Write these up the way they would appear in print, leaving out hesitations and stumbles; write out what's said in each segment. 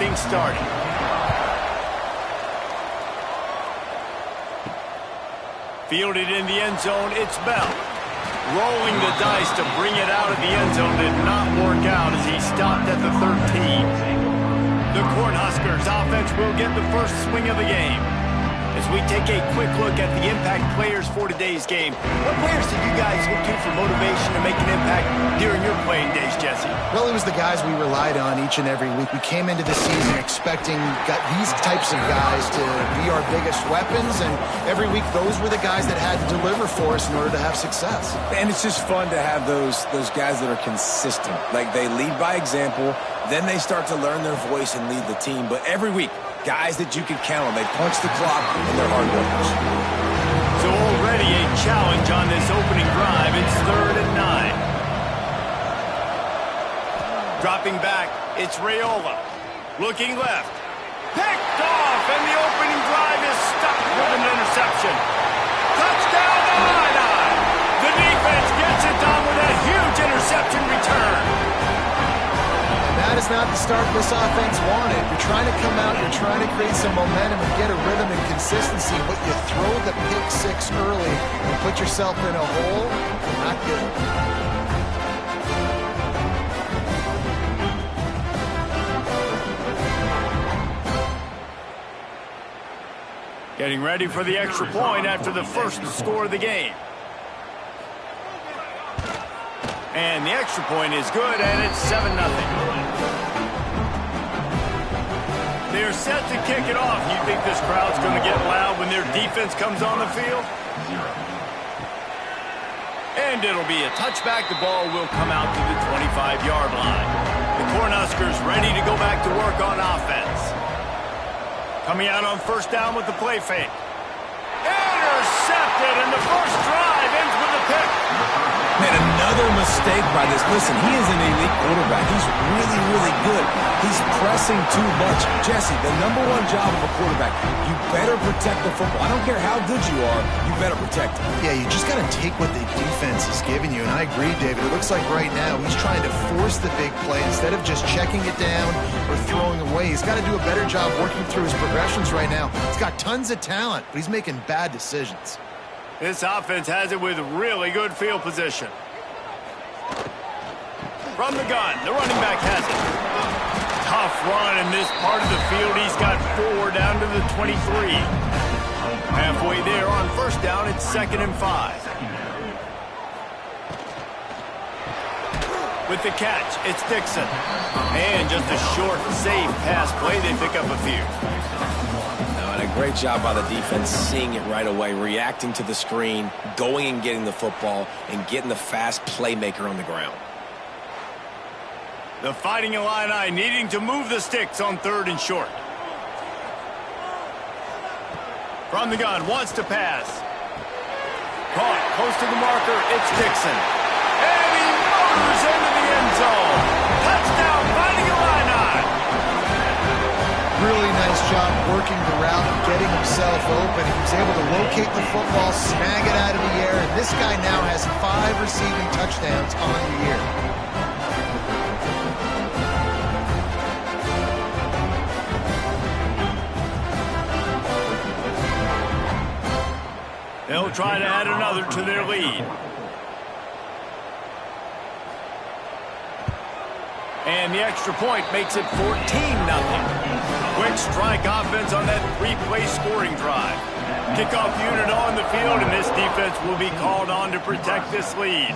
things started. Fielded in the end zone, it's Bell. Rolling the dice to bring it out of the end zone did not work out as he stopped at the 13. The Cornhuskers offense will get the first swing of the game. As we take a quick look at the impact players for today's game, what players did you guys look to for motivation to make an impact during your playing days, Jesse? Well, it was the guys we relied on each and every week. We came into the season expecting these types of guys to be our biggest weapons, and every week those were the guys that had to deliver for us in order to have success. And it's just fun to have those guys that are consistent. Like, they lead by example, then they start to learn their voice and lead the team. But every week, guys that you can count on. They punch the clock, and they're hard workers. So already a challenge on this opening drive. It's 3rd and 9. Dropping back, it's Raiola. Looking left. Picked off, and the opening drive is stuck with an interception. Touchdown, Illini! The defense gets it done with a huge interception return. That is not the start this offense wanted. You're trying to come out, you're trying to create some momentum and get a rhythm and consistency, but you throw the pick six early and put yourself in a hole. Not good. Getting ready for the extra point after the first score of the game. And the extra point is good, and it's 7-0. They're set to kick it off. You think this crowd's going to get loud when their defense comes on the field? And it'll be a touchback. The ball will come out to the 25-yard line. The Cornhuskers ready to go back to work on offense. Coming out on first down with the play fake. Intercepted, and the first drive ends with a pick. Man, another mistake by this. Listen, he is an elite quarterback. He's really, really good. He's pressing too much. Jesse, the #1 job of a quarterback, you better protect the football. I don't care how good you are, you better protect it. Yeah, you just got to take what the defense is giving you. And I agree, David. It looks like right now he's trying to force the big play instead of just checking it down or throwing away. He's got to do a better job working through his progressions right now. He's got tons of talent, but he's making bad decisions. This offense has it with really good field position. From the gun, the running back has it. Tough run in this part of the field. He's got 4 down to the 23. Halfway there on first down, it's 2nd and 5. With the catch, it's Dixon. And just a short, safe pass play. They pick up a few. And a great job by the defense seeing it right away, reacting to the screen, going and getting the football, and getting the fast playmaker on the ground. The Fighting Illini needing to move the sticks on 3rd and short. From the gun, wants to pass. Caught close to the marker, it's Dixon. And he motors into the end zone. Touchdown, Fighting Illini! Really nice job working the route and getting himself open. He was able to locate the football, snag it out of the air, and this guy now has 5 receiving touchdowns on the year. They'll try to add another to their lead. And the extra point makes it 14-0. Quick strike offense on that 3-play scoring drive. Kickoff unit on the field, and this defense will be called on to protect this lead.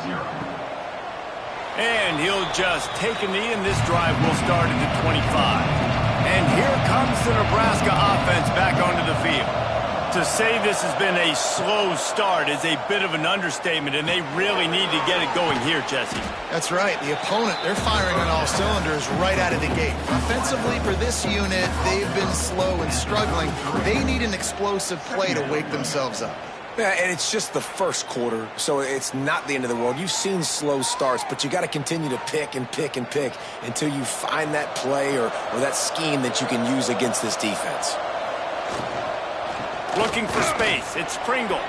And he'll just take a knee, and this drive will start at the 25. And here comes the Nebraska offense back onto the field. To say this has been a slow start is a bit of an understatement, and they really need to get it going here, Jesse. That's right. The opponent, they're firing on all cylinders right out of the gate. Offensively, for this unit, they've been slow and struggling. They need an explosive play to wake themselves up. Yeah, and it's just the first quarter, so it's not the end of the world. You've seen slow starts, but you got to continue to pick and pick and pick until you find that play or that scheme that you can use against this defense. Looking for space, it's Pringle.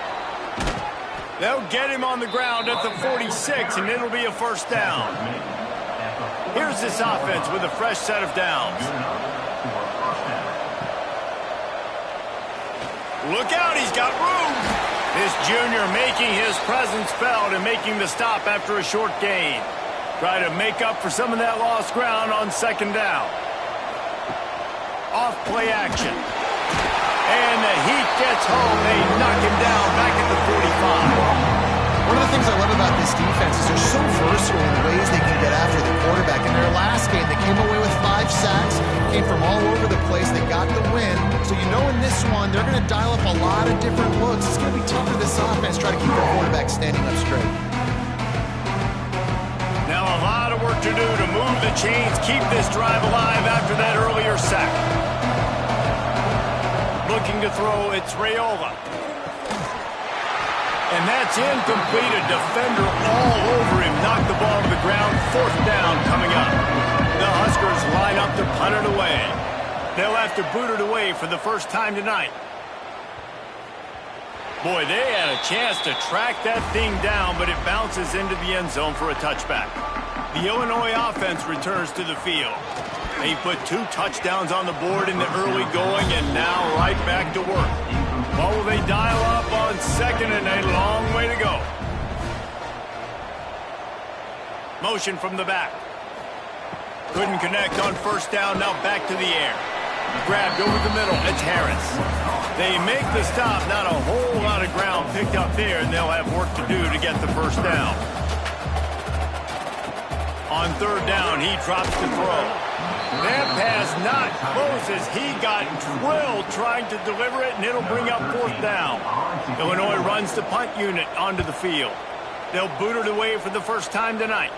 They'll get him on the ground at the 46, and it'll be a first down. Here's this offense with a fresh set of downs. Look out, he's got room. This junior making his presence felt and making the stop after a short gain. Try to make up for some of that lost ground on second down. Off play action. And the Heat gets home. They knock him down back at the 45. One of the things I love about this defense is they're so versatile in the ways they can get after the quarterback. In their last game, they came away with 5 sacks, came from all over the place. They got the win. So you know in this one, they're going to dial up a lot of different looks. It's going to be tough for this offense to try to keep their quarterback standing up straight. Now a lot of work to do to move the chains, keep this drive alive after that earlier sack. Looking to throw, it's Raiola. And that's incomplete. A defender all over him. Knocked the ball to the ground. 4th down coming up. The Huskers line up to punt it away. They'll have to boot it away for the first time tonight. Boy, they had a chance to track that thing down, but it bounces into the end zone for a touchback. The Illinois offense returns to the field. They put 2 touchdowns on the board in the early going, and now right back to work. What will they dial up on second, and a long way to go. Motion from the back. Couldn't connect on first down, now back to the air. Grabbed over the middle, it's Harris. They make the stop, not a whole lot of ground picked up there, and they'll have work to do to get the first down. On third down, he drops the throw. That pass not close as he got drilled trying to deliver it, and it'll bring up 4th down. Illinois runs the punt unit onto the field. They'll boot it away for the first time tonight.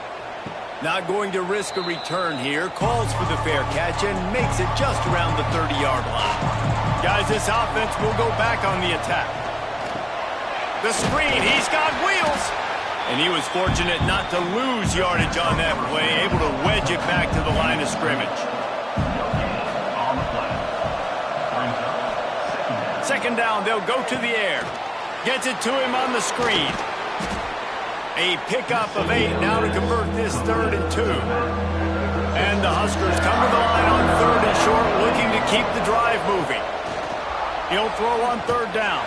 Not going to risk a return here. Calls for the fair catch and makes it just around the 30-yard line. Guys, this offense will go back on the attack. The screen, he's got wheels. And he was fortunate not to lose yardage on that play, able to wedge it back to the line of scrimmage. Second down, they'll go to the air. Gets it to him on the screen. A pickup of 8 now to convert this 3rd and 2. And the Huskers come to the line on 3rd and short, looking to keep the drive moving. He'll throw on 3rd down.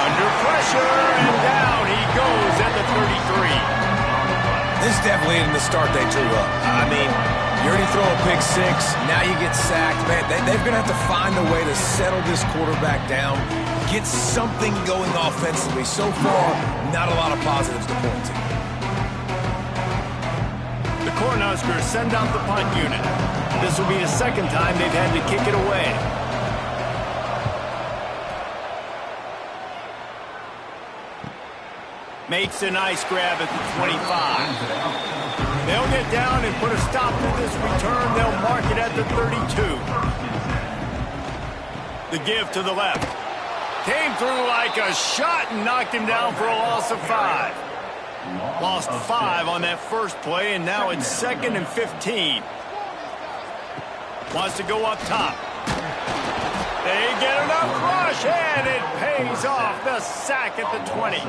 Under pressure, and down he goes at the 33. This definitely isn't the start they drew up. I mean, you already throw a pick 6, now you get sacked. Man, they're going to have to find a way to settle this quarterback down, get something going offensively. So far, not a lot of positives to point to. The Cornhuskers send out the punt unit. This will be the 2nd time they've had to kick it away. Makes a nice grab at the 25. They'll get down and put a stop to this return. They'll mark it at the 32. The give to the left. Came through like a shot and knocked him down for a loss of 5. Lost 5 on that first play, and now it's 2nd and 15. Wants to go up top. They get enough rush, and it pays off. The sack at the 20.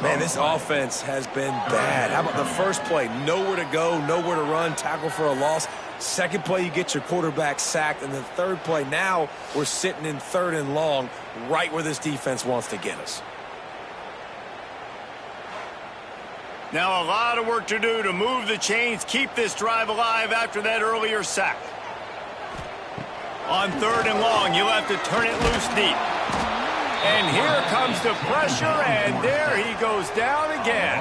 Man, this offense has been bad. How about the first play? Nowhere to go, nowhere to run, tackle for a loss. Second play, you get your quarterback sacked. And the third play, now we're sitting in 3rd and long, right where this defense wants to get us. Now a lot of work to do to move the chains, keep this drive alive after that earlier sack. On 3rd and long, you'll have to turn it loose deep. And here comes the pressure, and there he goes down again.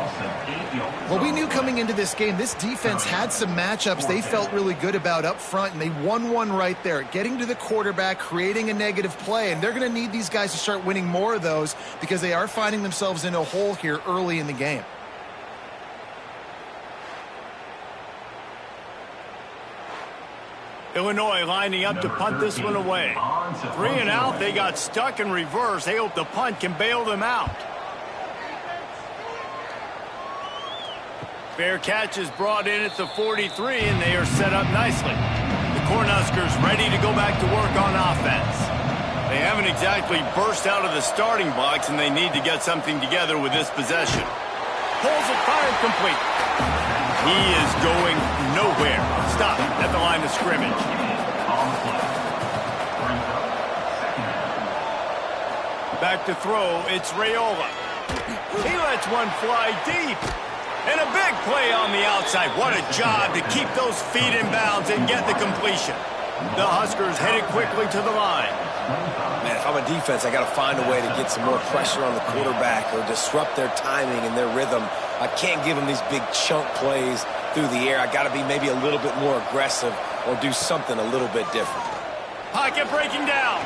Well, we knew coming into this game, this defense had some matchups they felt really good about up front, and they won one right there, getting to the quarterback, creating a negative play. And they're going to need these guys to start winning more of those because they are finding themselves in a hole here early in the game. Illinois lining up to punt this one away. 3 and out, they got stuck in reverse. They hope the punt can bail them out. Fair catch is brought in at the 43, and they are set up nicely. The Cornhuskers ready to go back to work on offense. They haven't exactly burst out of the starting blocks, and they need to get something together with this possession. Pulls it, fired complete. He is going nowhere. Stop at the line of scrimmage. back to throw. It's Raiola. He lets one fly deep. And a big play on the outside. What a job to keep those feet in bounds and get the completion. The Huskers headed quickly to the line. Man, if I'm a defense, I got to find a way to get some more pressure on the quarterback or disrupt their timing and their rhythm. I can't give them these big chunk plays through the air. I got to be maybe a little bit more aggressive or do something a little bit different. Pocket breaking down.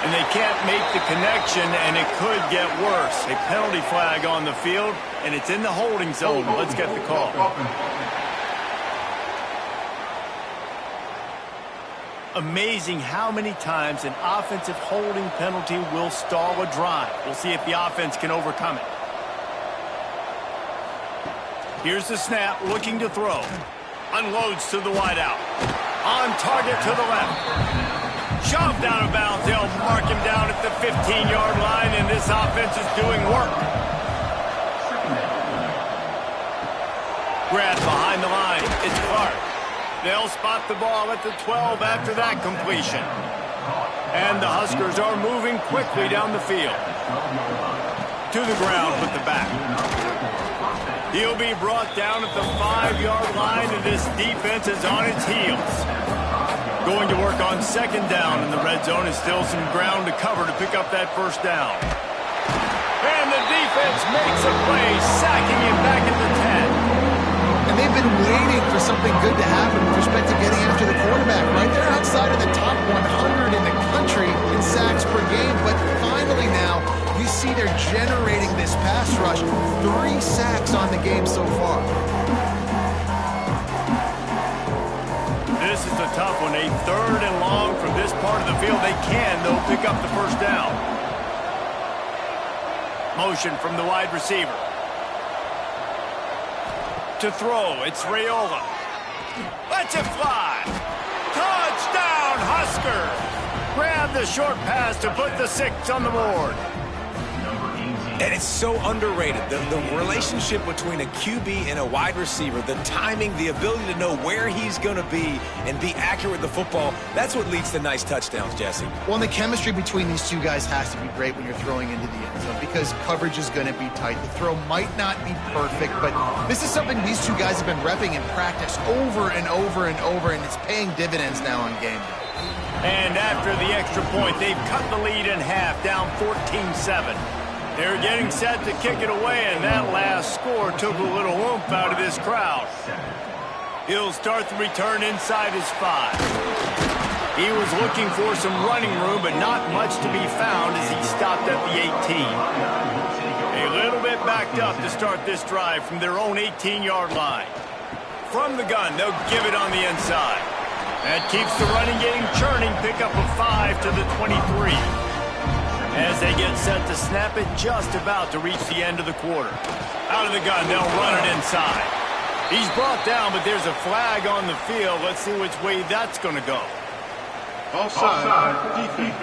And they can't make the connection, and it could get worse. A penalty flag on the field, and it's in the holding zone. Let's get the call. Amazing how many times an offensive holding penalty will stall a drive. We'll see if the offense can overcome it. Here's the snap, looking to throw. Unloads to the wideout. On target to the left. Shoved out of bounds. They'll mark him down at the 15-yard line, and this offense is doing work. Grab behind the line. It's Clark. They'll spot the ball at the 12 after that completion. And the Huskers are moving quickly down the field. To the ground with the back. He'll be brought down at the 5-yard line, and this defense is on its heels. Going to work on second down in the red zone. Is still some ground to cover to pick up that first down. And the defense makes a play, sacking him back at the 10. And they've been waiting for something good to happen with respect to getting after the quarterback, right? They're outside of the top 100 in the country in sacks per game, but finally now you see they're generating this pass rush. 3 sacks on the game so far. This is a tough one. A 3rd and long from this part of the field. They can, though, pick up the first down. Motion from the wide receiver. To throw, it's Raiola. Lets it fly. Touchdown, Husker. Grab the short pass to put the 6 on the board. And it's so underrated. The relationship between a QB and a wide receiver, the timing, the ability to know where he's going to be and be accurate with the football, that's what leads to nice touchdowns, Jesse. Well, and the chemistry between these two guys has to be great when you're throwing into the end zone because coverage is going to be tight. The throw might not be perfect, but this is something these two guys have been repping in practice over and over and over, and it's paying dividends now on game day. And after the extra point, they've cut the lead in half, down 14-7. They're getting set to kick it away, and that last score took a little oomph out of this crowd. He'll start the return inside his 5. He was looking for some running room, but not much to be found as he stopped at the 18. A little bit backed up to start this drive from their own 18-yard line. From the gun, they'll give it on the inside. That keeps the running game churning. Pick up a 5 to the 23. As they get set to snap it, just about to reach the end of the quarter. Out of the gun, they'll run it inside. He's brought down, but there's a flag on the field. Let's see which way that's going to go. Offside. Defense.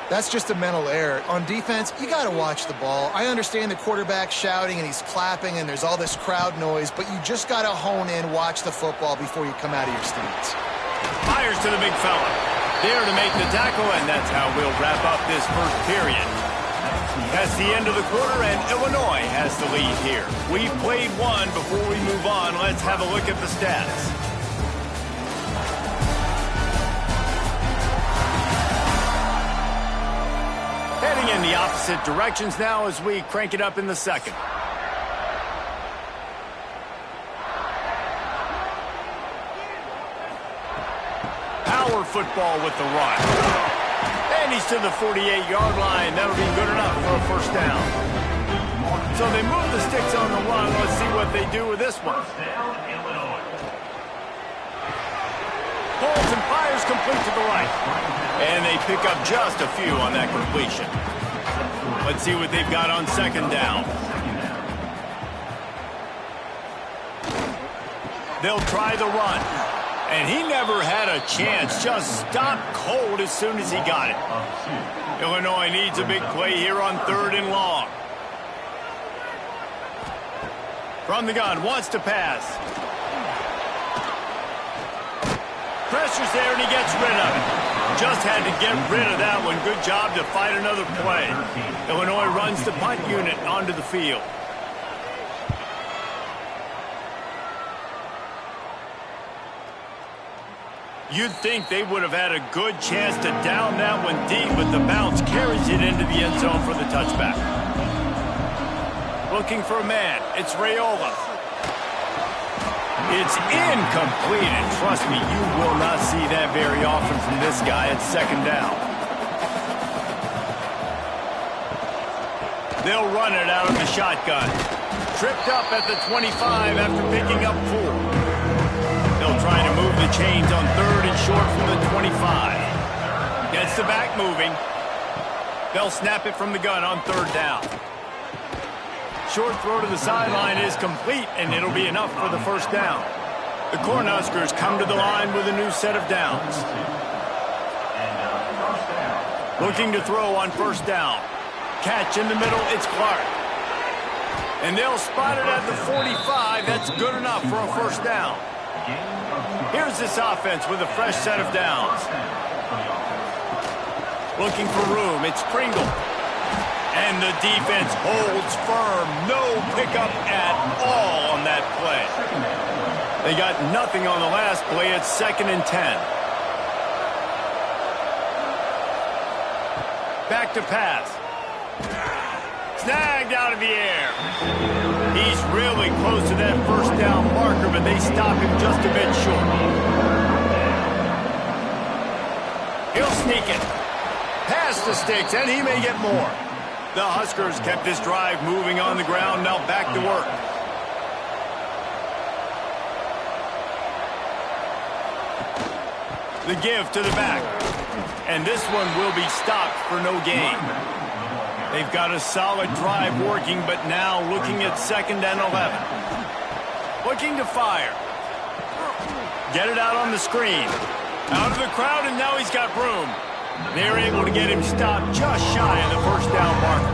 That's just a mental error. On defense, you got to watch the ball. I understand the quarterback shouting and he's clapping and there's all this crowd noise, but you just got to hone in, watch the football before you come out of your stance. Fires to the big fella. There to make the tackle, and that's how we'll wrap up this first period. That's the end of the quarter, and Illinois has the lead here. We've played one. Before we move on, let's have a look at the stats. Heading in the opposite directions now as we crank it up in the second. Power football with the run. And he's to the 48-yard line. That'll be good enough for a first down. So they move the sticks on the run. Let's see what they do with this one. Pulls and fires complete to the right. And they pick up just a few on that completion. Let's see what they've got on second down. They'll try the run. And he never had a chance. Just stopped cold as soon as he got it. Illinois needs a big play here on 3rd and long. From the gun, wants to pass. Pressure's there, and he gets rid of it. Just had to get rid of that one. Good job to fight another play. Illinois runs the punt unit onto the field. You'd think they would have had a good chance to down that one deep, but the bounce carries it into the end zone for the touchback. Looking for a man. It's Raiola. It's incomplete, and trust me, you will not see that very often from this guy at second down. They'll run it out of the shotgun. Tripped up at the 25 after picking up 4. They'll try to move the chains on 3rd and short from the 25. Gets the back moving. They'll snap it from the gun on 3rd down. Short throw to the sideline is complete, and it'll be enough for the 1st down. The Cornhuskers come to the line with a new set of downs. Looking to throw on 1st down. Catch in the middle, it's Clark. And they'll spot it at the 45. That's good enough for a 1st down. Here's this offense with a fresh set of downs. Looking for room, it's Pringle. And the defense holds firm. No pickup at all on that play. They got nothing on the last play. It's 2nd and 10. Back to pass. Snagged out of the air. He's really close to that 1st down marker, but they stop him just a bit short. He'll sneak it. Past the sticks, and he may get more. The Huskers kept this drive moving on the ground. Now back to work. The give to the back. And this one will be stopped for no gain. They've got a solid drive working, but now looking at 2nd and 11. Looking to fire. Get it out on the screen. Out of the crowd, and now he's got room. They're able to get him stopped just shy of the 1st down marker.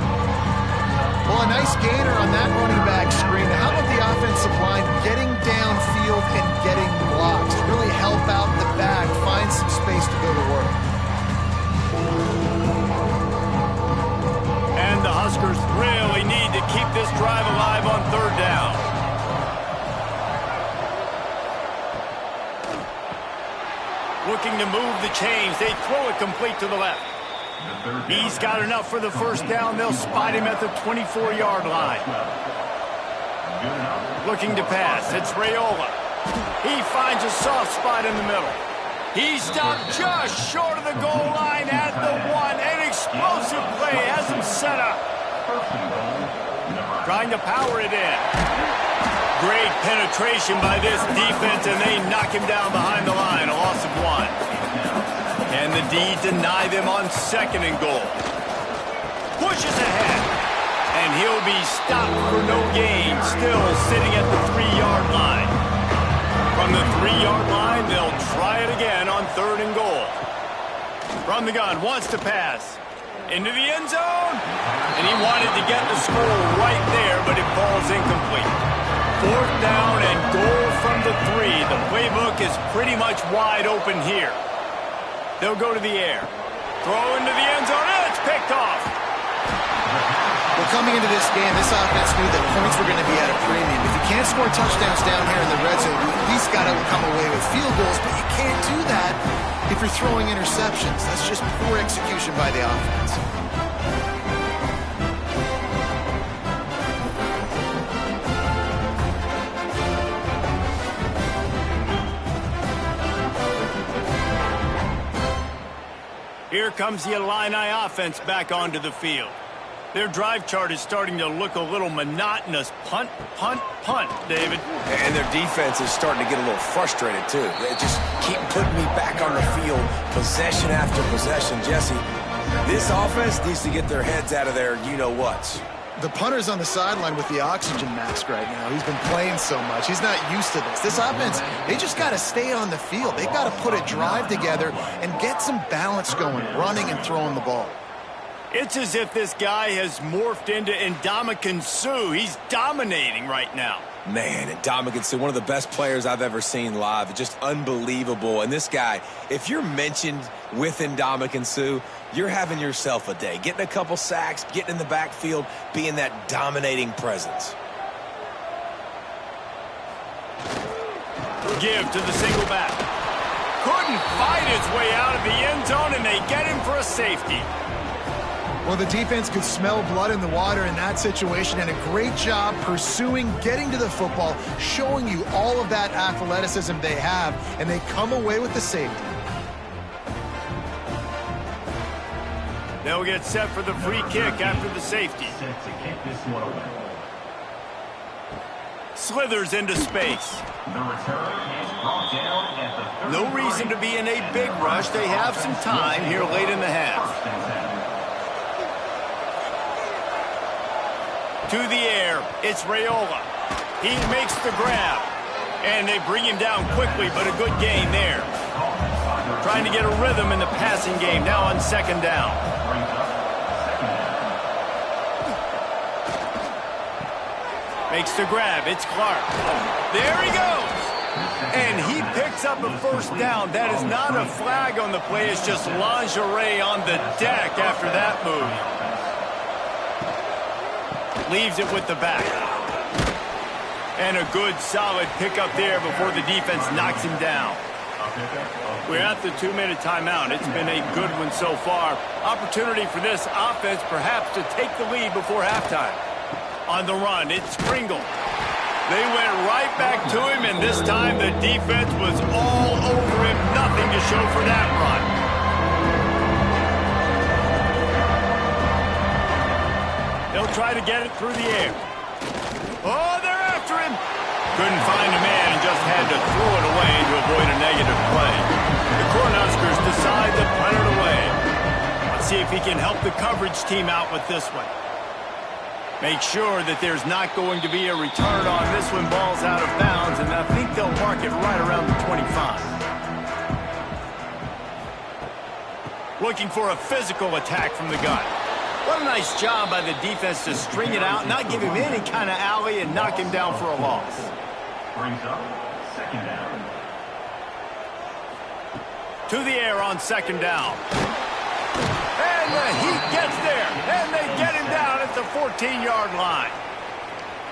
Well, a nice gainer on that running back screen. How about the offensive line getting downfield and getting blocks to really help out the back, find some space to go to work? And the Huskers really need to keep this drive alive on 3rd down. Looking to move the chains. They throw it complete to the left. He's got enough for the 1st down. They'll spot him at the 24-yard line. Looking to pass. It's Raiola. He finds a soft spot in the middle. He stopped just short of the goal line at the 1. An explosive play has him set up. Trying to power it in. Great penetration by this defense, and they knock him down behind the line. A loss of 1. And the D deny them on 2nd and goal. Pushes ahead. And he'll be stopped for no gain. Still sitting at the 3-yard line. From the 3-yard line, they'll try it again on 3rd and goal. From the gun, wants to pass. Into the end zone. And he wanted to get the score right there, but it falls incomplete. 4th down and goal from the 3. The playbook is pretty much wide open here. They'll go to the air. Throw into the end zone, and it's picked off. Well, coming into this game, this offense knew that points were going to be at a premium. If you can't score touchdowns down here in the red zone, you at least got to come away with field goals, but you can't do that if you're throwing interceptions. That's just poor execution by the offense. Here comes the Illini offense back onto the field. Their drive chart is starting to look a little monotonous. Punt, punt, punt, David. And their defense is starting to get a little frustrated, too. They just keep putting me back on the field, possession after possession. Jesse, this offense needs to get their heads out of their you-know-whats. The punter's on the sideline with the oxygen mask right now. He's been playing so much. He's not used to this. This offense, they just got to stay on the field. They've got to put a drive together and get some balance going, running and throwing the ball. It's as if this guy has morphed into Ndamukong Suh. He's dominating right now. Man, and Dominican Sue, one of the best players I've ever seen live. Just unbelievable. And this guy, if you're mentioned within Dominican Sue, you're having yourself a day. Getting a couple sacks, getting in the backfield, being that dominating presence. Give to the single back. Couldn't fight his way out of the end zone, and they get him for a safety. Well, the defense could smell blood in the water in that situation, and a great job pursuing, getting to the football, showing you all of that athleticism they have, and they come away with the safety. They'll get set for the free kick after the safety. Slithers into space. No reason to be in a big rush. They have some time here late in the half. To the air, it's Raiola. He makes the grab. And they bring him down quickly, but a good gain there. Trying to get a rhythm in the passing game now on second down. Makes the grab, it's Clark. There he goes. And he picks up a first down. That is not a flag on the play, it's just lingerie on the deck after that move. Leaves it with the back. And a good, solid pickup there before the defense knocks him down. We're at the 2-minute timeout. It's been a good one so far. Opportunity for this offense perhaps to take the lead before halftime. On the run, it's Pringle. They went right back to him, and this time the defense was all over him. Nothing to show for that run. They'll try to get it through the air. Oh, they're after him. Couldn't find a man and just had to throw it away to avoid a negative play. The Cornhuskers decide to punt it away. Let's see if he can help the coverage team out with this one. Make sure that there's not going to be a return on this one. Ball's out of bounds, and I think they'll mark it right around the 25. Looking for a physical attack from the gun. What a nice job by the defense to string it out, not give him any kind of alley, and knock him down for a loss. Brings up second down. To the air on second down. And the Heat gets there, and they get him down at the 14-yard line.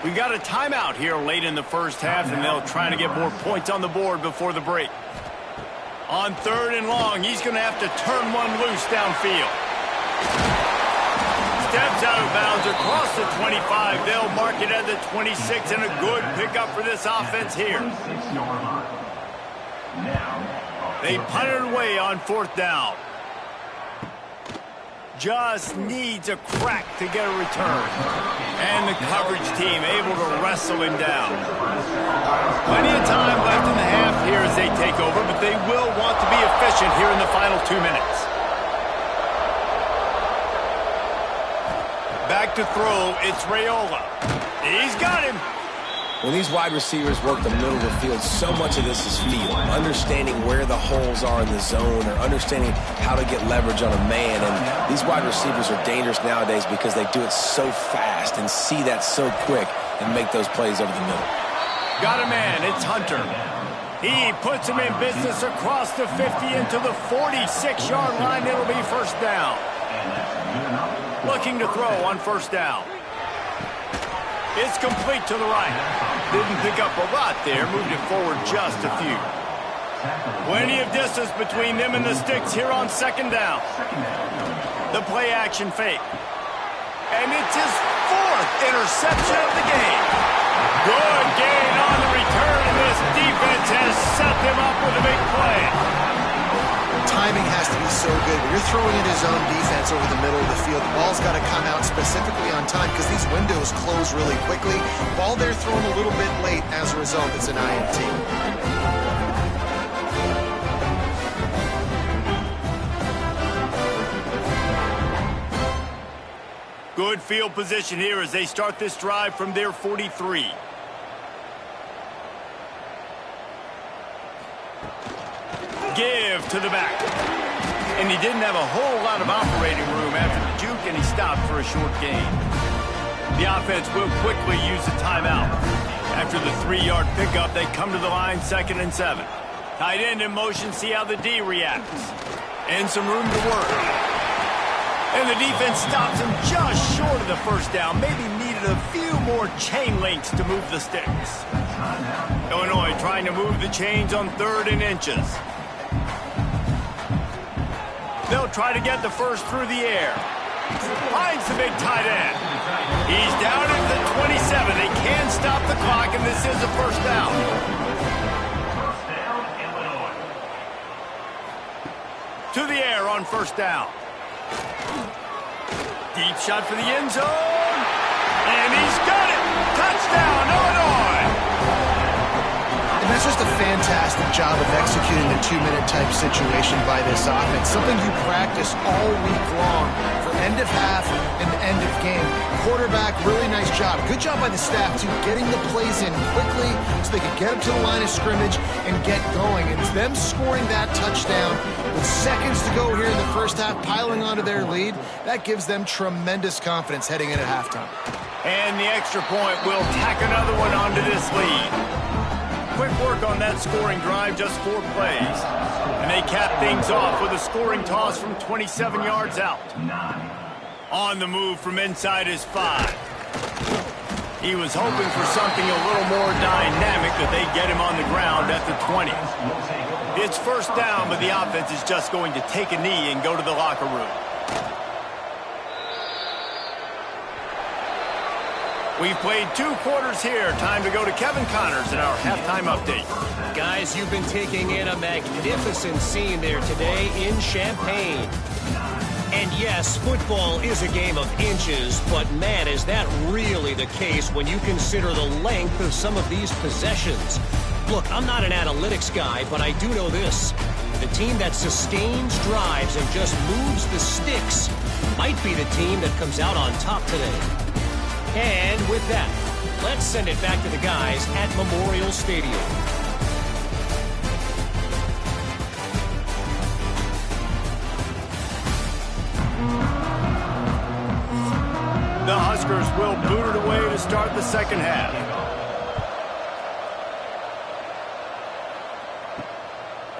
We've got a timeout here late in the first half, and they'll try to get more points on the board before the break. On third and long, he's going to have to turn one loose downfield. Steps out of bounds across the 25. They'll mark it at the 26, and a good pickup for this offense here. They punt it away on fourth down. Just needs a crack to get a return. And the coverage team able to wrestle him down. Plenty of time left in the half here as they take over, but they will want to be efficient here in the final 2 minutes. Back to throw, it's Raiola. He's got him. When these wide receivers work the middle of the field, so much of this is feel. Understanding where the holes are in the zone or understanding how to get leverage on a man. And these wide receivers are dangerous nowadays because they do it so fast and see that so quick and make those plays over the middle. Got a man, it's Hunter. He puts him in business across the 50 into the 46-yard line. It'll be first down. Looking to throw on first down. It's complete to the right. Didn't pick up a lot there. Moved it forward just a few. Plenty of distance between them and the sticks here on second down. The play action fake. And it's his fourth interception of the game. Good gain on the return, and this defense has set them up with a big play. Timing has to be so good. When you're throwing in his own defense over the middle of the field, the ball's got to come out specifically on time because these windows close really quickly. Ball there thrown a little bit late. As a result, it's an INT. Good field position here as they start this drive from their 43. Give to the back. And he didn't have a whole lot of operating room after the juke, and he stopped for a short gain. The offense will quickly use the timeout After the 3-yard pickup, they come to the line, 2nd and 7. Tight end in motion, see how the D reacts. And some room to work. And the defense stops him just short of the first down. Maybe needed a few more chain links to move the sticks. Illinois trying to move the chains on 3rd and inches. They'll try to get the first through the air. Finds the big tight end. He's down at the 27. They can stop the clock, and this is a first down. First down, Illinois. To the air on first down. Deep shot for the end zone. And he's got it. Touchdown, Illinois. And that's just a fantastic job of executing the 2-minute type situation by this offense. Something you practice all week long for end of half and end of game. Quarterback, really nice job. Good job by the staff, too, getting the plays in quickly so they could get up to the line of scrimmage and get going. And it's them scoring that touchdown with seconds to go here in the first half, piling onto their lead. That gives them tremendous confidence heading into halftime. And the extra point will tack another one onto this lead. Quick work on that scoring drive, just 4 plays. And they cap things off with a scoring toss from 27 yards out. On the move from inside his 5. He was hoping for something a little more dynamic, that they get him on the ground at the 20. It's first down, but the offense is just going to take a knee and go to the locker room. We've played 2 quarters here. Time to go to Kevin Connors in our halftime update. Guys, you've been taking in a magnificent scene there today in Champaign. And yes, football is a game of inches, but man, is that really the case when you consider the length of some of these possessions. Look, I'm not an analytics guy, but I do know this. The team that sustains drives and just moves the sticks might be the team that comes out on top today. And with that, let's send it back to the guys at Memorial Stadium. The Huskers will boot it away to start the second half.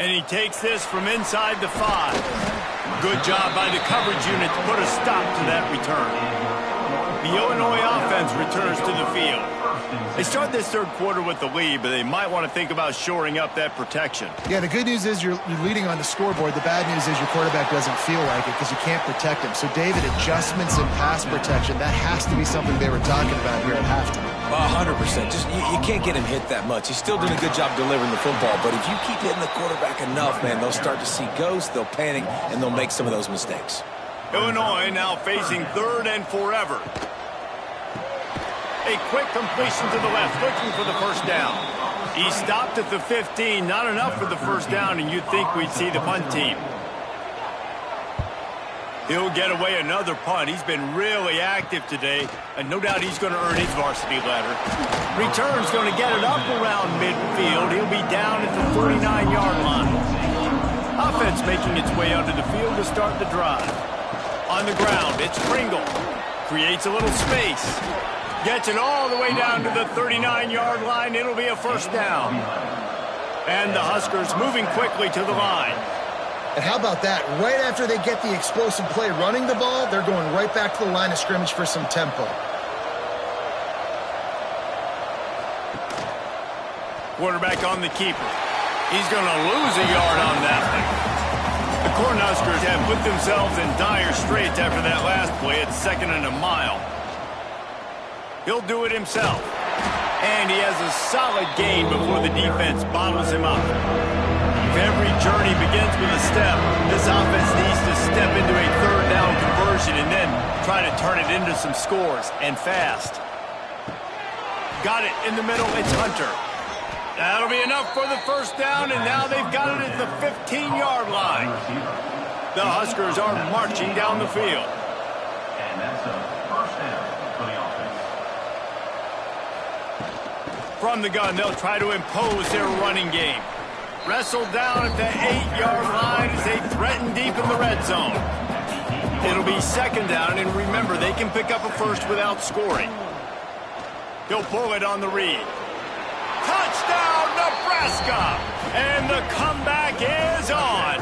And he takes this from inside the 5. Good job by the coverage unit to put a stop to that return. The Illinois offense returns to the field. They start this third quarter with the lead, but they might want to think about shoring up that protection. Yeah, the good news is you're leading on the scoreboard. The bad news is your quarterback doesn't feel like it because you can't protect him. So, David, adjustments in pass protection, that has to be something they were talking about here at halftime. 100%. Just you can't get him hit that much. He's still doing a good job delivering the football, but if you keep hitting the quarterback enough, man, they'll start to see ghosts, they'll panic, and they'll make some of those mistakes. Illinois now facing 3rd and forever. A quick completion to the left, looking for the first down. He stopped at the 15, not enough for the first down, and you'd think we'd see the punt team. He'll get away another punt. He's been really active today, and no doubt he's going to earn his varsity ladder. Return's going to get it up around midfield. He'll be down at the 49-yard line. Offense making its way onto the field to start the drive. On the ground, it's Pringle. Creates a little space. Gets it all the way down to the 39-yard line. It'll be a first down. And the Huskers moving quickly to the line. And how about that? Right after they get the explosive play running the ball, they're going right back to the line of scrimmage for some tempo. Quarterback on the keeper. He's going to lose a yard on that one. The Cornhuskers have put themselves in dire straits after that last play. It's 2nd and a mile. He'll do it himself. And he has a solid gain before the defense bottles him up. If every journey begins with a step, this offense needs to step into a 3rd down conversion and then try to turn it into some scores, and fast. Got it in the middle. It's Hunter. That'll be enough for the first down, and now they've got it at the 15-yard line. The Huskers are marching down the field. And that's a first down for the offense. From the gun, they'll try to impose their running game. Wrestled down at the 8-yard line as they threaten deep in the red zone. It'll be 2nd down, and remember, they can pick up a first without scoring. He'll pull it on the read. Nebraska. And the comeback is on.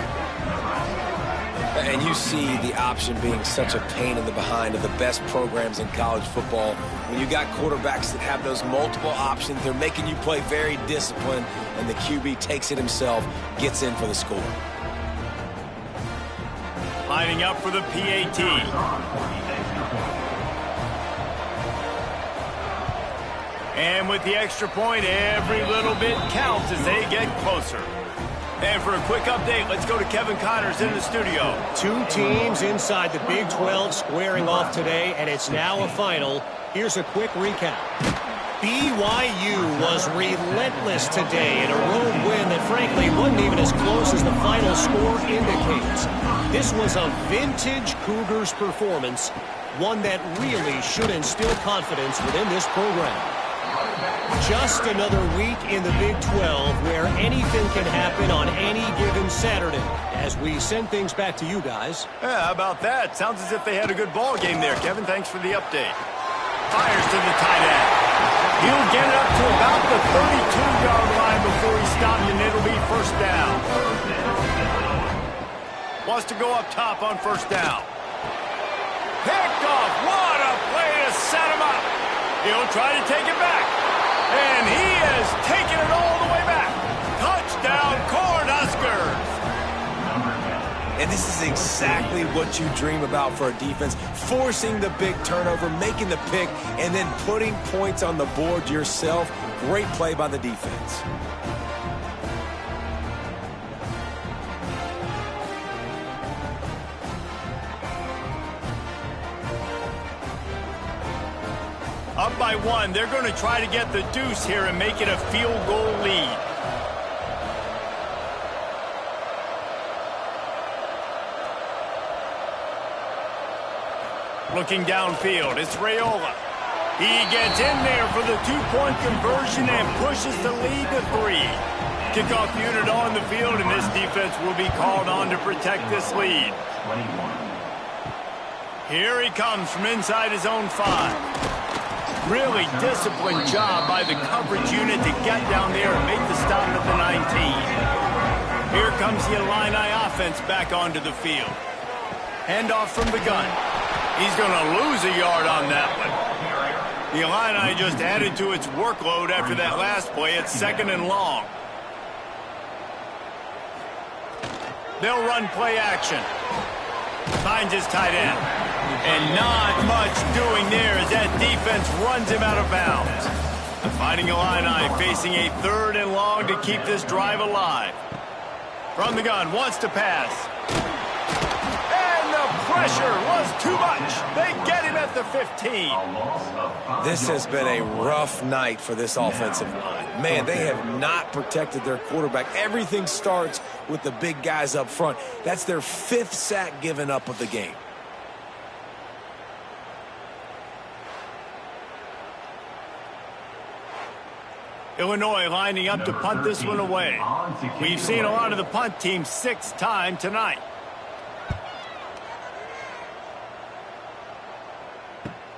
And you see the option being such a pain in the behind of the best programs in college football. When you got quarterbacks that have those multiple options, they're making you play very disciplined, and the QB takes it himself, gets in for the score. Lining up for the PAT. And with the extra point, every little bit counts as they get closer. And for a quick update, let's go to Kevin Connors in the studio. Two teams inside the Big 12 squaring off today, and it's now a final. Here's a quick recap. BYU was relentless today in a road win that frankly wasn't even as close as the final score indicates. This was a vintage Cougars performance, one that really should instill confidence within this program. Just another week in the Big 12 where anything can happen on any given Saturday. As we send things back to you guys. Yeah, how about that? Sounds as if they had a good ball game there, Kevin. Thanks for the update. Fires to the tight end. He'll get it up to about the 32-yard line before he's stopped, and it'll be first down. Wants to go up top on first down. Picked off. What a play to set him up. He'll try to take it back. And he has taken it all the way back. Touchdown, Cornhuskers. And this is exactly what you dream about for a defense. Forcing the big turnover, making the pick, and then putting points on the board yourself. Great play by the defense. Up by one, they're going to try to get the deuce here and make it a field goal lead. Looking downfield, it's Raiola. He gets in there for the two-point conversion and pushes the lead to 3. Kickoff unit on the field, and this defense will be called on to protect this lead. Here he comes from inside his own 5. Really disciplined job by the coverage unit to get down there and make the stop at the 19. Here comes the Illini offense back onto the field. Handoff from the gun. He's going to lose a yard on that one. The Illini just added to its workload after that last play. It's second and long. They'll run play action. Finds his tight end. And not much doing there as that defense runs him out of bounds. The Fighting Illini facing a third and long to keep this drive alive. From the gun, wants to pass. And the pressure was too much. They get him at the 15. This has been a rough night for this offensive line. Man, they have not protected their quarterback. Everything starts with the big guys up front. That's their 5th sack given up of the game. Illinois lining up to punt this one away. We've seen a lot of the punt team 6th time tonight.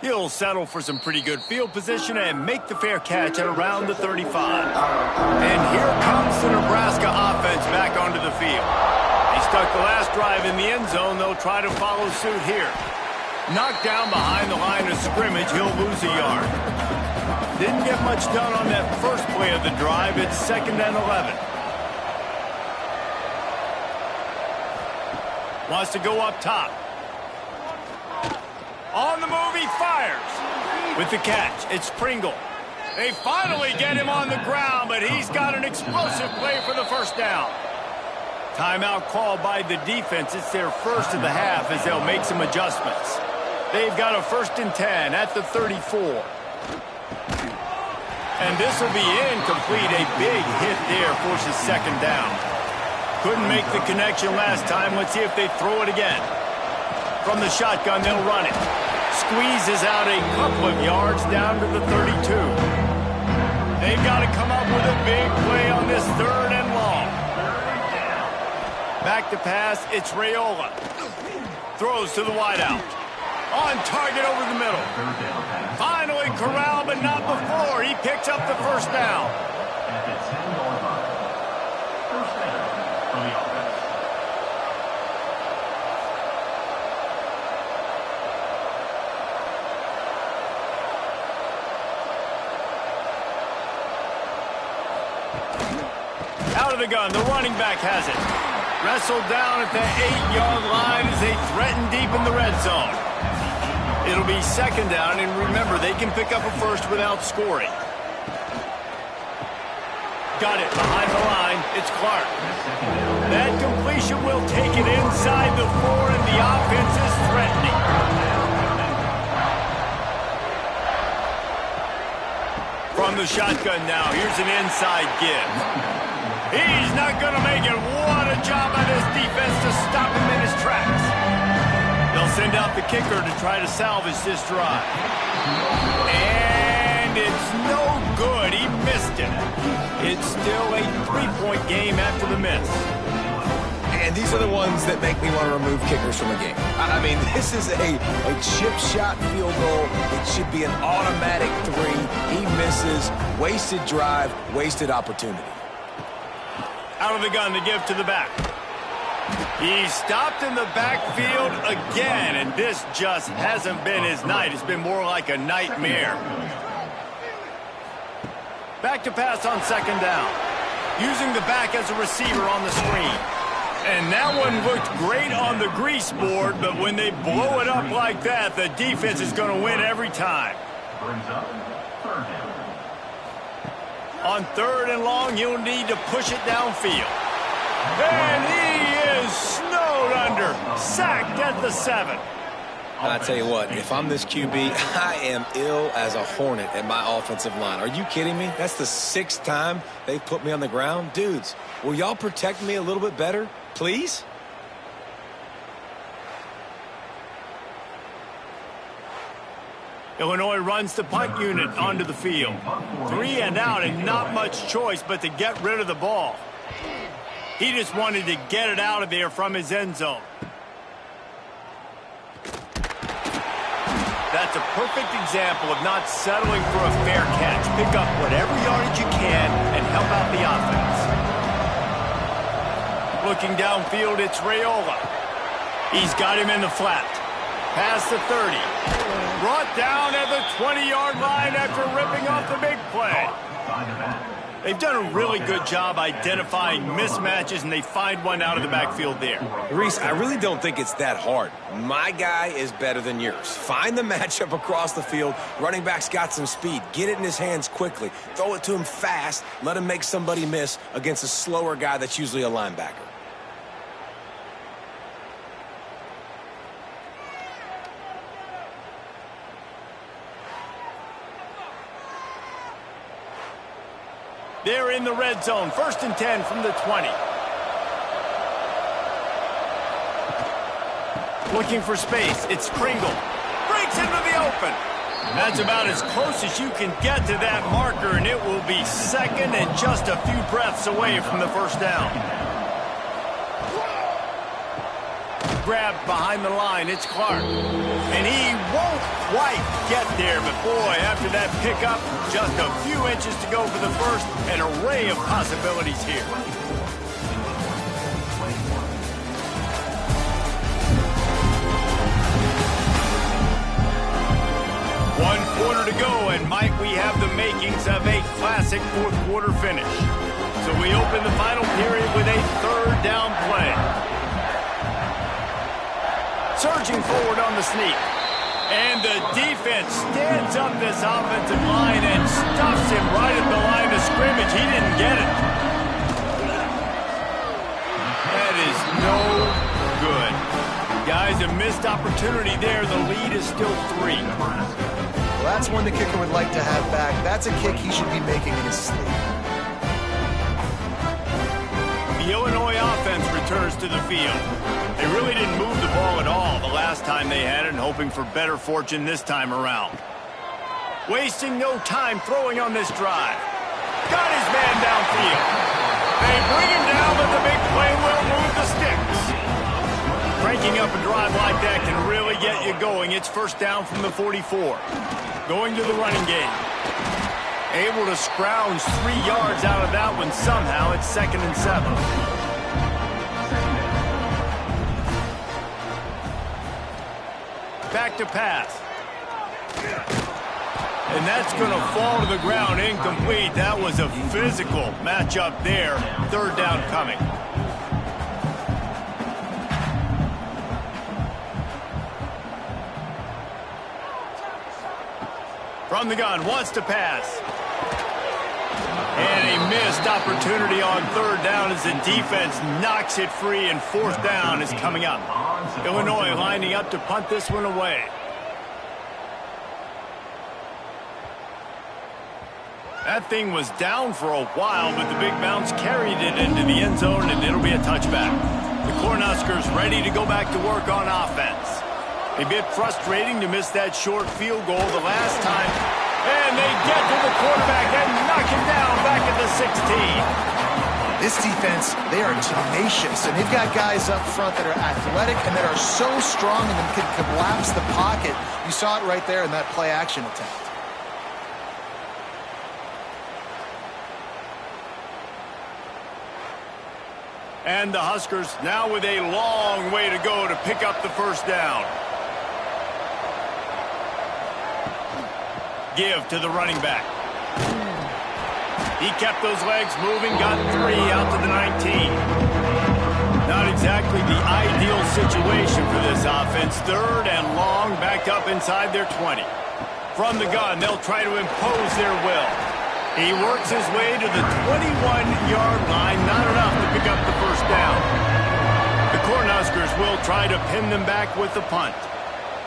He'll settle for some pretty good field position and make the fair catch at around the 35. And here comes the Nebraska offense back onto the field. They stuck the last drive in the end zone. They'll try to follow suit here. Knocked down behind the line of scrimmage, he'll lose a yard. Didn't get much done on that first play of the drive. It's 2nd and 11. Wants to go up top. On the move, he fires. With the catch, it's Pringle. They finally get him on the ground, but he's got an explosive play for the first down. Timeout called by the defense. It's their first of the half as they'll make some adjustments. They've got a 1st and 10 at the 34. And this will be incomplete. A big hit there forces 2nd down. Couldn't make the connection last time. Let's see if they throw it again. From the shotgun, they'll run it. Squeezes out a couple of yards down to the 32. They've got to come up with a big play on this 3rd and long. Back to pass, it's Raiola. Throws to the wideout. On target over the middle. Finally corralled, but not before. He picks up the first down. Out of the gun, the running back has it. Wrestled down at the 8-yard line as they threaten deep in the red zone. It'll be second down, and remember, they can pick up a first without scoring. Got it behind the line. It's Clark. That completion will take it inside the 4, and the offense is threatening. From the shotgun now, here's an inside give. He's not going to make it. What a job by this defense to stop him in his tracks. They'll send out the kicker to try to salvage this drive. And it's no good. He missed it. It's still a 3-point game after the miss. And these are the ones that make me want to remove kickers from a game. I mean, this is a chip shot field goal. It should be an automatic 3. He misses. Wasted drive, wasted opportunity. Out of the gun to give to the back. He's stopped in the backfield again, and this just hasn't been his night. It's been more like a nightmare. Back to pass on second down. Using the back as a receiver on the screen. And that one looked great on the grease board, but when they blow it up like that, the defense is going to win every time. Brings up third down. On third and long, he'll need to push it downfield. And he is snowed under. Sacked at the 7. I tell you what, if I'm this QB, I am ill as a hornet at my offensive line. Are you kidding me? That's the 6th time they've put me on the ground. Dudes, will y'all protect me a little bit better, please? Illinois runs the punt unit onto the field. 3 and out, and not much choice but to get rid of the ball. He just wanted to get it out of there from his end zone. That's a perfect example of not settling for a fair catch. Pick up whatever yardage you can and help out the offense. Looking downfield, it's Raiola. He's got him in the flat. Past the 30. Brought down at the 20-yard line after ripping off the big play. They've done a really good job identifying mismatches, and they find one out of the backfield there. Reese, I really don't think it's that hard. My guy is better than yours. Find the matchup across the field. Running back's got some speed. Get it in his hands quickly. Throw it to him fast. Let him make somebody miss against a slower guy that's usually a linebacker. They're in the red zone. 1st and 10 from the 20. Looking for space. It's Kringle. Breaks into the open. That's about as close as you can get to that marker, and it will be second and just a few breaths away from the first down. Grabbed behind the line. It's Clark. And he won't quite get there, but boy, after that pickup, just a few inches to go for the first. An array of possibilities here. One quarter to go, and might we have the makings of a classic fourth quarter finish. So we open the final period with a 3rd down play. Surging forward on the sneak. And the defense stands up this offensive line and stuffs him right at the line of scrimmage. He didn't get it. That is no good. Guys, a missed opportunity there. The lead is still 3. Well, that's one the kicker would like to have back. That's a kick he should be making in his sleep. The Illinois offense returns to the field. They really didn't move the ball at all the last time they had it, and hoping for better fortune this time around. Wasting no time throwing on this drive. Got his man downfield. They bring him down, but the big play will move the sticks. Cranking up a drive like that can really get you going. It's 1st down from the 44. Going to the running game. Able to scrounge 3 yards out of that one somehow. It's 2nd and 7. Back to pass. And that's going to fall to the ground incomplete. That was a physical matchup there. Third down coming. From the gun, wants to pass. And a missed opportunity on third down as the defense knocks it free, and fourth down is coming up. Illinois lining up to punt this one away. That thing was down for a while, but the big bounce carried it into the end zone, and it'll be a touchback. The Cornhuskers ready to go back to work on offense. A bit frustrating to miss that short field goal the last time. And they get to the quarterback and knock him down back at the 16. This defense, they are tenacious, and they've got guys up front that are athletic and that are so strong and can collapse the pocket. You saw it right there in that play-action attempt. And the Huskers now with a long way to go to pick up the first down. Give to the running back. He kept those legs moving, got 3 out to the 19. Not exactly the ideal situation for this offense. Third and long, backed up inside their 20. From the gun, they'll try to impose their will. He works his way to the 21-yard line, not enough to pick up the first down. The Cornhuskers will try to pin them back with the punt.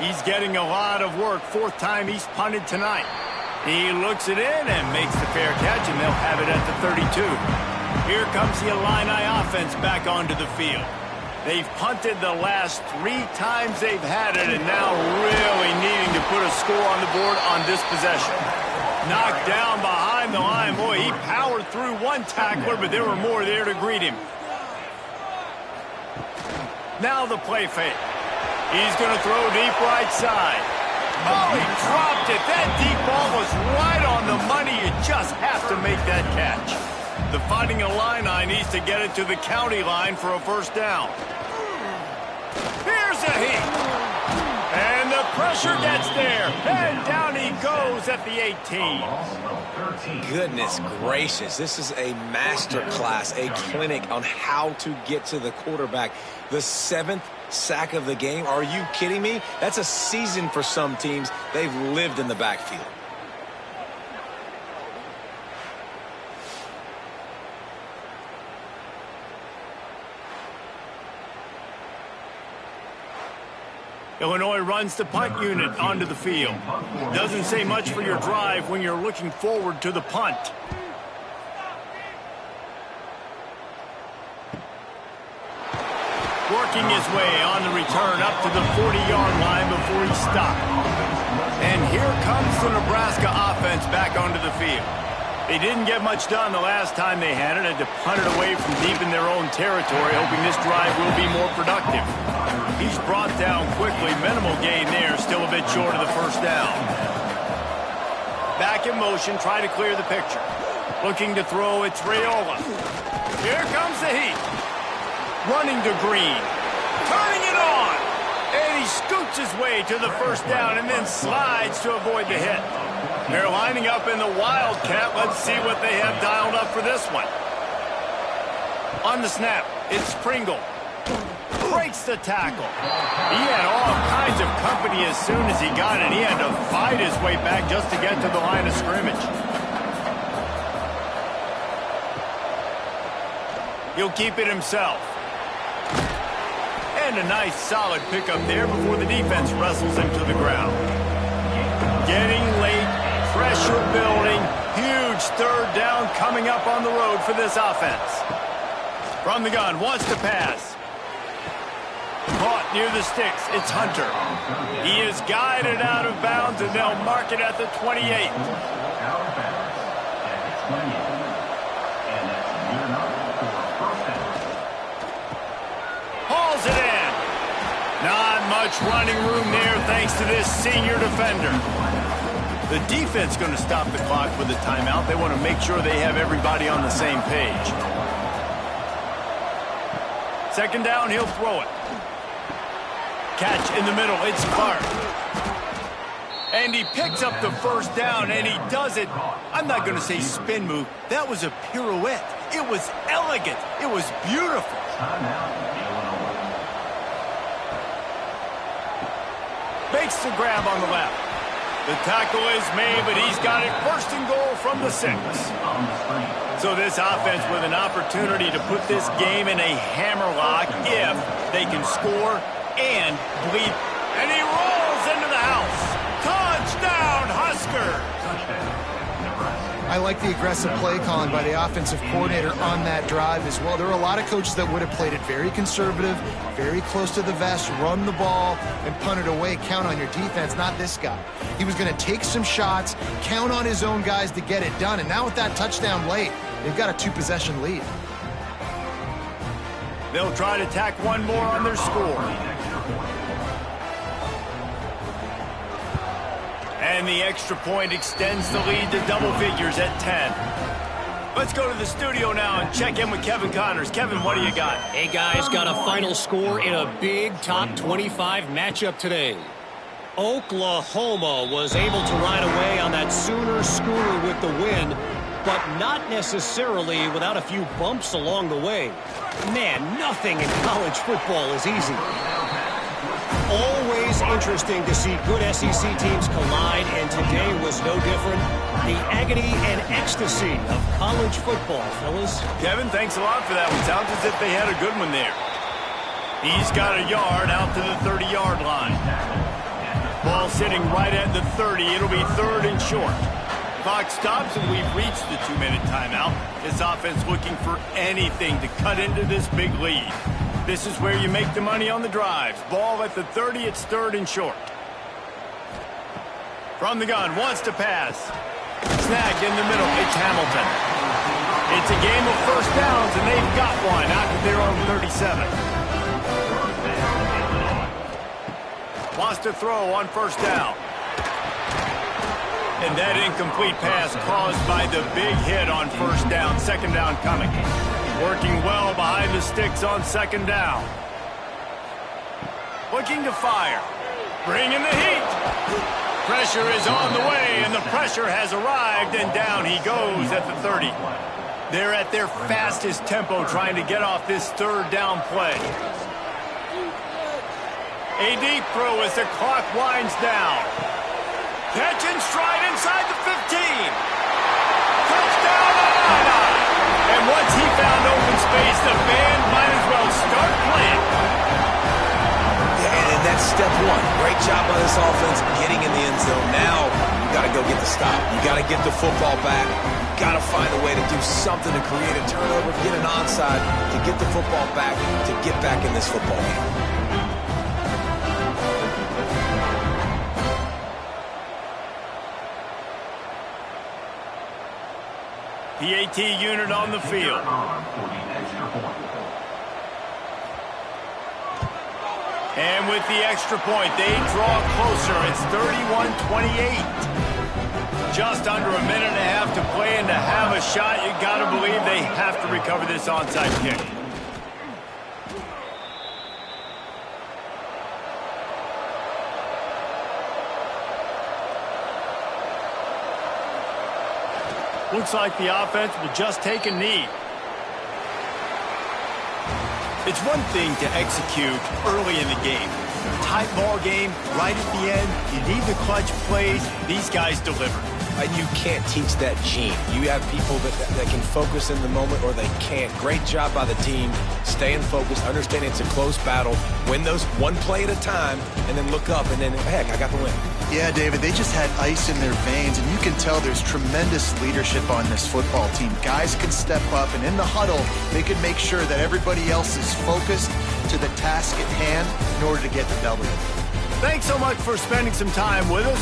He's getting a lot of work. Fourth time he's punted tonight. He looks it in and makes the fair catch, and they'll have it at the 32. Here comes the Illini offense back onto the field. They've punted the last 3 times they've had it, and now really needing to put a score on the board on this possession. Knocked down behind the line. Boy, he powered through one tackler, but there were more there to greet him. Now the play fake. He's going to throw deep right side. Oh, he dropped it. That deep ball was right on the money. You just have to make that catch. The Fighting Illini needs to get it to the county line for a first down. Here's a heat. And the pressure gets there. And down he goes at the 18. Goodness gracious. This is a master class, a clinic on how to get to the quarterback. The 7th sack of the game. Are you kidding me? That's a season for some teams. They've lived in the backfield. Illinois runs the punt unit onto the field. Doesn't say much for your drive when you're looking forward to the punt. Working his way on the return up to the 40-yard line before he stopped. And here comes the Nebraska offense back onto the field. They didn't get much done the last time they had it, had to punt it away from deep in their own territory, hoping this drive will be more productive. He's brought down quickly. Minimal gain there, still a bit short of the first down. Back in motion, try to clear the picture. Looking to throw, it's Raiola. Here comes the heat. Running to Green. Turning it on. And he scoots his way to the first down and then slides to avoid the hit. They're lining up in the Wildcat. Let's see what they have dialed up for this one. On the snap, it's Pringle. Breaks the tackle. He had all kinds of company as soon as he got it. He had to fight his way back just to get to the line of scrimmage. He'll keep it himself. And a nice solid pickup there before the defense wrestles him to the ground. Getting late, pressure building, huge third down coming up on the road for this offense. From the gun, wants to pass. Caught near the sticks, it's Hunter. He is guided out of bounds, and they'll mark it at the 28. Hauls it in. Not much running room there thanks to this senior defender. The defense going to stop the clock with a timeout. They want to make sure they have everybody on the same page. Second down, he'll throw it. Catch in the middle, it's Clark. And he picks up the first down, and he does it. I'm not going to say spin move. That was a pirouette. It was elegant. It was beautiful. Makes the grab on the left. The tackle is made, but he's got it first and goal from the 6. So this offense with an opportunity to put this game in a hammerlock if they can score and bleed. And he rolls into the house. Touchdown, Huskers! I like the aggressive play calling by the offensive coordinator on that drive as well. There are a lot of coaches that would have played it very conservative, very close to the vest, run the ball, and punt it away. Count on your defense, not this guy. He was going to take some shots, count on his own guys to get it done. And now with that touchdown late, they've got a 2-possession lead. They'll try to tack one more on their score. And the extra point extends the lead to double figures at 10. Let's go to the studio now and check in with Kevin Connors. Kevin, what do you got? Hey, guys, got a final score in a big top 25 matchup today. Oklahoma was able to ride away on that Sooner Schooner with the win, but not necessarily without a few bumps along the way. Man, nothing in college football is easy. Always interesting to see good SEC teams collide, and today was no different. The agony and ecstasy of college football, fellas. Kevin, thanks a lot for that one. Sounds as if they had a good one there. He's got a yard out to the 30-yard line. Ball sitting right at the 30. It'll be 3rd and short. Clock stops, and we've reached the 2-minute timeout. This offense looking for anything to cut into this big lead. This is where you make the money on the drives. Ball at the 30, it's 3rd and short. From the gun, wants to pass. Snagged in the middle, it's Hamilton. It's a game of first downs, and they've got one out to their own 37. Wants to throw on first down. And that incomplete pass caused by the big hit on first down. 2nd down coming. Working well behind the sticks on 2nd down. Looking to fire. Bringing the heat. Pressure is on the way, and the pressure has arrived, and down he goes at the 30. They're at their fastest tempo trying to get off this 3rd down play. A deep throw as the clock winds down. Catch and stride inside the 15. Touchdown, Alana! And once he found open space, the band might as well start playing. Yeah, and that's step one. Great job by this offense getting in the end zone. Now you got to go get the stop. You got to get the football back. You got to find a way to do something to create a turnover, get an onside, to get the football back, to get back in this football game. PAT unit on the field. And with the extra point, they draw closer. It's 31-28. Just under a minute and a half to play, and to have a shot, you got to believe they have to recover this onside kick. Looks like the offense will just take a knee. It's one thing to execute early in the game. Tight ball game, right at the end. You need the clutch plays. These guys deliver. And you can't teach that gene. You have people that can focus in the moment, or they can't. Great job by the team, staying focused, understanding it's a close battle, win those one play at a time, and then look up, and then, heck, I got the win. Yeah, David, they just had ice in their veins, and you can tell there's tremendous leadership on this football team. Guys can step up, and in the huddle, they can make sure that everybody else is focused to the task at hand in order to get the W. Thanks so much for spending some time with us.